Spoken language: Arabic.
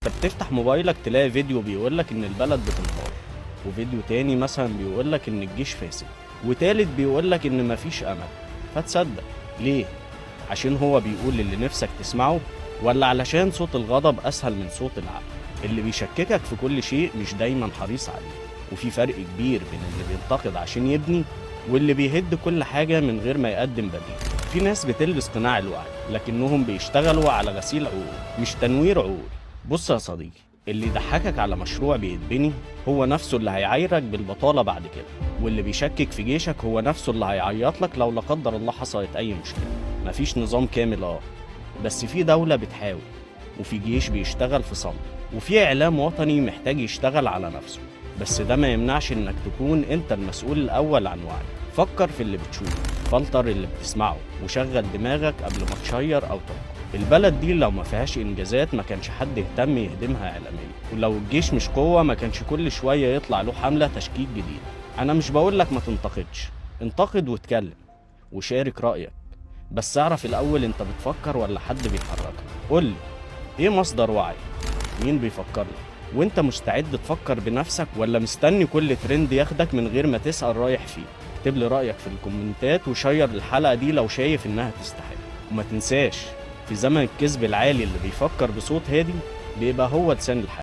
انت بتفتح موبايلك تلاقي فيديو بيقولك ان البلد بتنهار، وفيديو تاني مثلا بيقولك ان الجيش فاسد، وتالت بيقولك ان مفيش امل، فتصدق ليه؟ عشان هو بيقول اللي نفسك تسمعه، ولا علشان صوت الغضب اسهل من صوت العقل؟ اللي بيشككك في كل شيء مش دايما حريص عليه، وفي فرق كبير بين اللي بينتقد عشان يبني واللي بيهد كل حاجة من غير ما يقدم بديل. في ناس بتلبس قناع الوعي لكنهم بيشتغلوا على غسيل عقول مش تنوير عقول. بص يا صديقي، اللي يضحكك على مشروع بيتبني هو نفسه اللي هيعايرك بالبطالة بعد كده، واللي بيشكك في جيشك هو نفسه اللي هيعيط لك لو لا قدر الله حصلت أي مشكلة. مفيش نظام كامل بس في دولة بتحاول، وفي جيش بيشتغل في صمت، وفي إعلام وطني محتاج يشتغل على نفسه. بس ده ما يمنعش إنك تكون أنت المسؤول الأول عن وعي. فكر في اللي بتشوفه، فلتر اللي بتسمعه، وشغل دماغك قبل ما تشير أو تحكم. البلد دي لو ما فيهاش إنجازات ما كانش حد يهتم يهدمها إعلاميا، ولو الجيش مش قوة ما كانش كل شوية يطلع له حملة تشكيك جديدة. أنا مش بقولك ما تنتقدش، انتقد واتكلم وشارك رأيك، بس اعرف الأول أنت بتفكر ولا حد بيحركك. قولي إيه مصدر وعي؟ مين بيفكر لك؟ وأنت مستعد تفكر بنفسك ولا مستني كل ترند ياخدك من غير ما تسأل رايح فيه؟ اكتب لي رأيك في الكومنتات وشير الحلقة دي لو شايف إنها تستحق. وما تنساش، في زمن الكذب العالي اللي بيفكر بصوت هادي بيبقى هو لسان الحال.